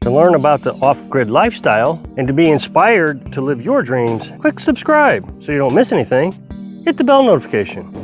To learn about the off-grid lifestyle and to be inspired to live your dreams, click subscribe so you don't miss anything. Hit the bell notification.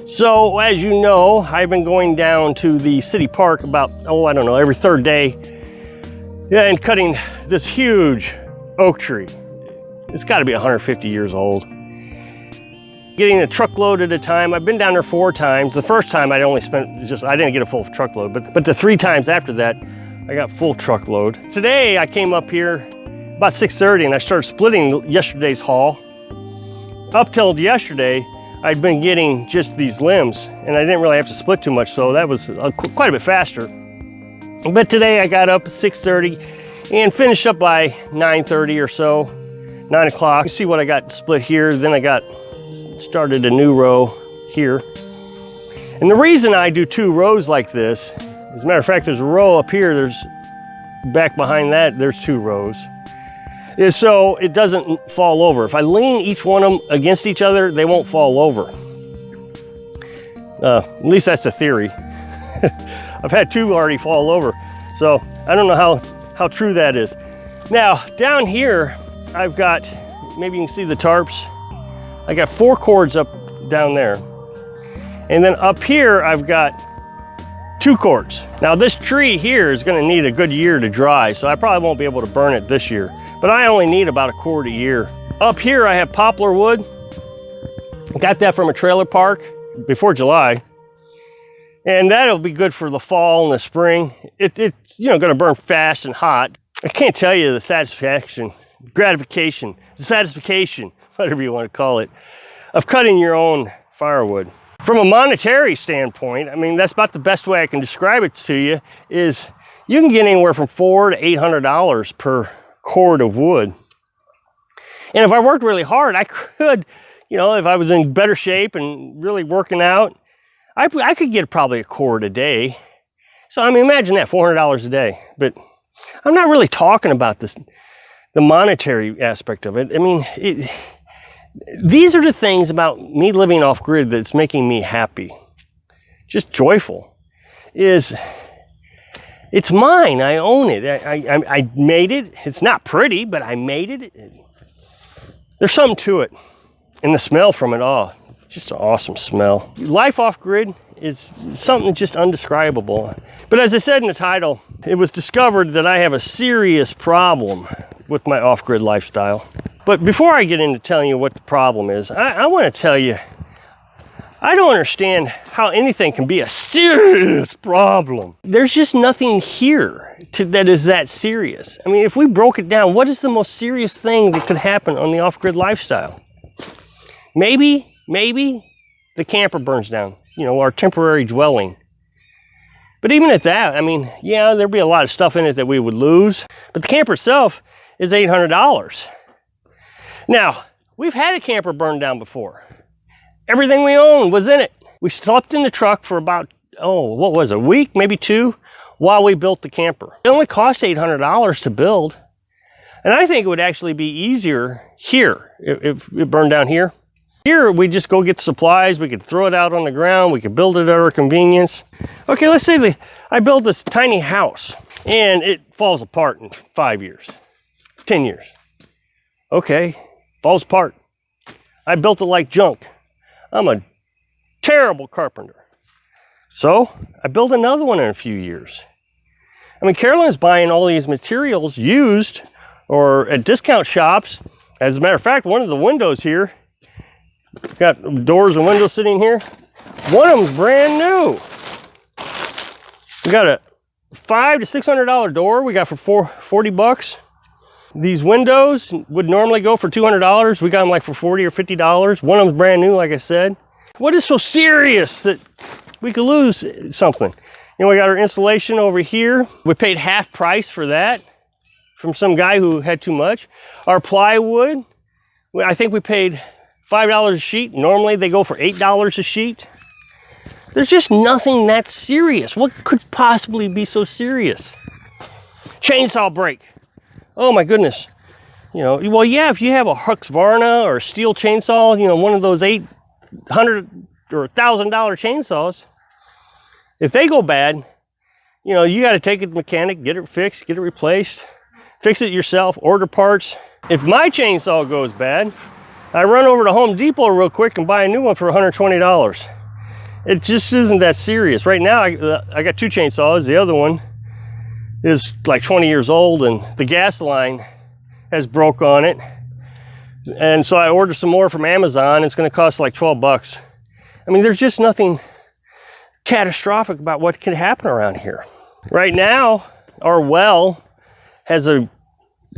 So, as you know, I've been going down to the city park about, I don't know, every third day. Yeah, and cutting this huge oak tree. It's got to be 150 years old. Getting a truckload at a time. I've been down there 4 times. The first time I didn't get a full truckload, but the 3 times after that, I got full truckload. Today I came up here about 6:30 and I started splitting yesterday's haul. Up till yesterday, I'd been getting just these limbs and I didn't really have to split too much, so that was quite a bit faster. But today I got up at 6:30 and finished up by 9:30 or so, 9 o'clock. You see what I got split here, then I started a new row here. And the reason I do 2 rows like this, as a matter of fact, there's a row up here, back behind that, there's 2 rows. Is so it doesn't fall over. If I lean each one of them against each other, they won't fall over. At least that's the theory. I've had 2 already fall over, so I don't know how true that is. Now, down here, I've got, maybe you can see the tarps. I got 4 cords up down there. And then up here, I've got 2 cords. Now, this tree here is gonna need a good year to dry, so I probably won't be able to burn it this year. But I only need about a cord a year. Up here I have poplar wood. Got that from a trailer park before July. And that'll be good for the fall and the spring. It's gonna burn fast and hot. I can't tell you the satisfaction, whatever you want to call it, of cutting your own firewood. From a monetary standpoint, I mean, that's about the best way I can describe it to you, is you can get anywhere from $400 to $800 per cord of wood. And if I worked really hard, I could, if I was in better shape and really working out, I could get probably a cord a day. So I mean, imagine that, $400 a day. But I'm not really talking about the monetary aspect of it. I mean, these are the things about me living off grid that's making me happy, just joyful. It's mine. I own it. I made it. It's not pretty, but I made it. There's something to it. And the smell from it all, just an awesome smell. Life off grid is something just undescribable. But as I said in the title, it was discovered that I have a serious problem with my off grid lifestyle. But before I get into telling you what the problem is, I want to tell you, I don't understand how anything can be a serious problem. There's just nothing here that is that serious. I mean, if we broke it down, what is the most serious thing that could happen on the off-grid lifestyle? Maybe the camper burns down, our temporary dwelling. But even at that, I mean, yeah, there'd be a lot of stuff in it that we would lose, but the camper itself is $800. Now, we've had a camper burn down before. Everything we owned was in it. We slept in the truck for about, a week, maybe 2, while we built the camper. It only cost $800 to build. And I think it would actually be easier here, if it burned down here. Here, we just go get the supplies, we could throw it out on the ground, we could build it at our convenience. Okay, let's say I build this tiny house, and it falls apart in 5 years, 10 years. Okay, falls apart. I built it like junk. I'm a terrible carpenter. So I built another one in a few years. I mean, Carolyn's buying all these materials used or at discount shops. As a matter of fact, one of the windows here, got doors and windows sitting here. One of them's brand new. We got a $500 to $600 door we got for 40 bucks. These windows would normally go for $200. We got them like for $40 or $50. One of them's brand new, like I said. What is so serious that we could lose something? You know, we got our insulation over here. We paid half price for that from some guy who had too much. Our plywood, I think we paid $5 a sheet. Normally they go for $8 a sheet. There's just nothing that serious. What could possibly be so serious? Chainsaw break. Oh my goodness. You know, well, yeah, if you have a Husqvarna or a steel chainsaw, you know, one of those $800 or $1,000 chainsaws, if they go bad, you know, you got to take it to the mechanic, get it fixed, get it replaced, fix it yourself, order parts. If my chainsaw goes bad, I run over to Home Depot real quick and buy a new one for $120. It just isn't that serious. Right now, I got two chainsaws. The other one is like 20 years old, and the gas line has broke on it. And so I ordered some more from Amazon. It's going to cost like 12 bucks. I mean, there's just nothing catastrophic about what could happen around here. Right now, our well has a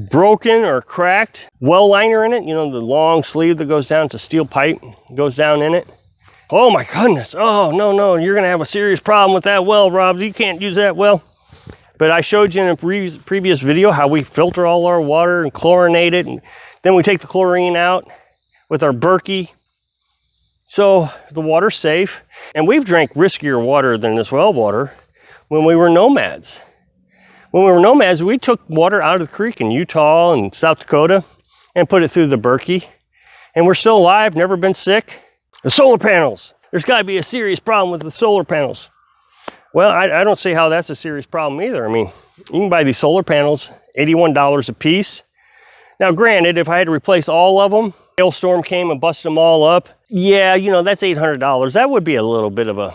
broken or cracked well liner in it. You know, the long sleeve that goes down, it's a steel pipe, goes down in it. Oh my goodness, oh no, you're gonna have a serious problem with that well, Rob. You can't use that well. But I showed you in a previous video how we filter all our water and chlorinate it, and then we take the chlorine out with our Berkey. So the water's safe. And we've drank riskier water than this well water when we were nomads. When we were nomads, we took water out of the creek in Utah and South Dakota and put it through the Berkey. And we're still alive, never been sick. The solar panels. There's got to be a serious problem with the solar panels. Well, I don't see how that's a serious problem either. I mean, you can buy these solar panels, $81 a piece. Now, granted, if I had to replace all of them, hailstorm came and busted them all up, yeah, you know, that's $800. That would be a little bit of a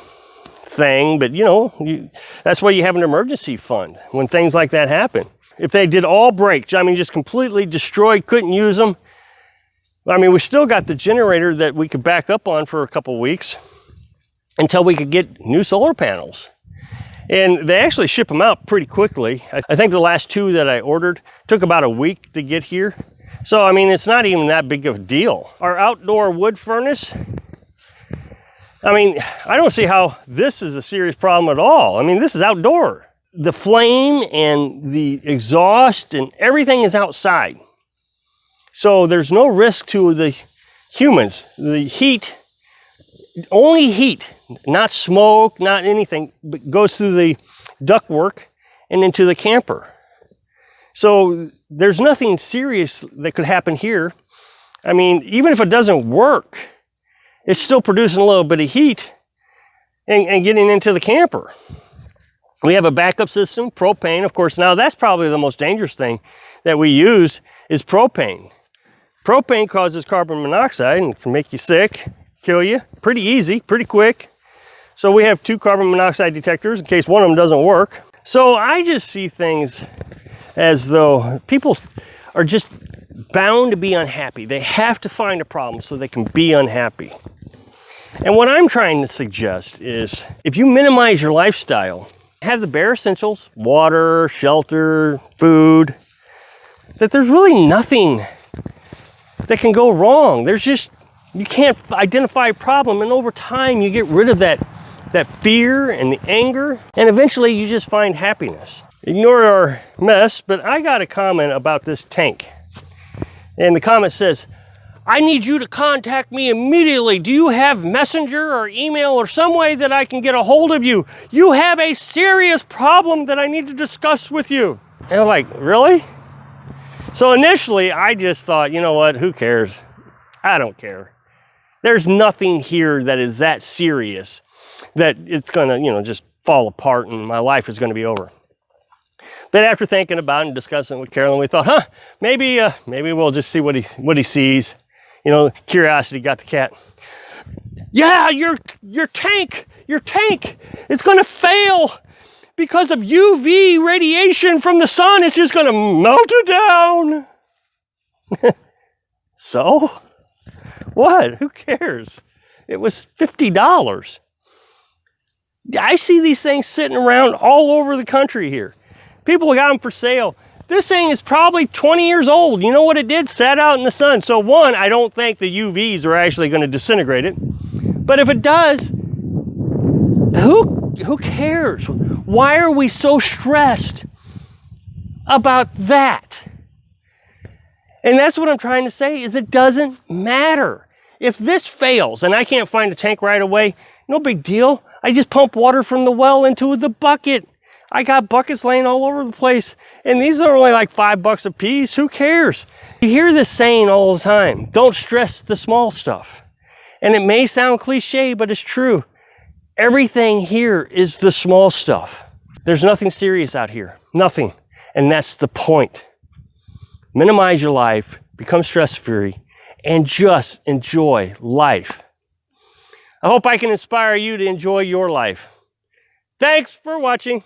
thing, but you know, that's why you have an emergency fund when things like that happen. If they did all break, I mean, just completely destroyed, couldn't use them, I mean, we still got the generator that we could back up on for a couple weeks until we could get new solar panels. And they actually ship them out pretty quickly. I think the last two that I ordered took about a week to get here. So, I mean, it's not even that big of a deal. Our outdoor wood furnace, I mean, I don't see how this is a serious problem at all. I mean, this is outdoor. The flame and the exhaust and everything is outside. So there's no risk to the humans. The heat, only heat, not smoke, not anything, but goes through the ductwork and into the camper. So there's nothing serious that could happen here. I mean, even if it doesn't work, it's still producing a little bit of heat and getting into the camper. We have a backup system, propane, of course. Now that's probably the most dangerous thing that we use is propane. Propane causes carbon monoxide and can make you sick, kill you, pretty easy, pretty quick. So we have two carbon monoxide detectors in case one of them doesn't work. So I just see things as though people are just bound to be unhappy. They have to find a problem so they can be unhappy. And what I'm trying to suggest is if you minimize your lifestyle, have the bare essentials, water, shelter, food, that there's really nothing that can go wrong. There's just, you can't identify a problem, and over time you get rid of that fear and the anger, and eventually you just find happiness. Ignore our mess, but I got a comment about this tank. And the comment says, I need you to contact me immediately. Do you have messenger or email or some way that I can get a hold of you? You have a serious problem that I need to discuss with you. And I'm like, really? So initially I just thought, you know what, who cares? I don't care. There's nothing here that is that serious that it's gonna, you know, just fall apart and my life is gonna be over. But after thinking about it and discussing it with Carolyn, we thought, maybe we'll just see what he sees. You know, curiosity got the cat. Yeah, your tank, it's gonna fail because of UV radiation from the sun. It's just gonna melt it down. So, what? Who cares? It was $50. I see these things sitting around all over the country here. People got them for sale. This thing is probably 20 years old. You know what it did? Sat out in the sun. So one, I don't think the UVs are actually going to disintegrate it. But if it does, who cares? Why are we so stressed about that? And that's what I'm trying to say, is it doesn't matter. If this fails and I can't find a tank right away, no big deal. I just pump water from the well into the bucket. I got buckets laying all over the place. And these are only like $5 a piece. Who cares? You hear this saying all the time, don't stress the small stuff. And it may sound cliche, but it's true. Everything here is the small stuff. There's nothing serious out here. Nothing. And that's the point. Minimize your life, become stress-free, and just enjoy life. I hope I can inspire you to enjoy your life. Thanks for watching.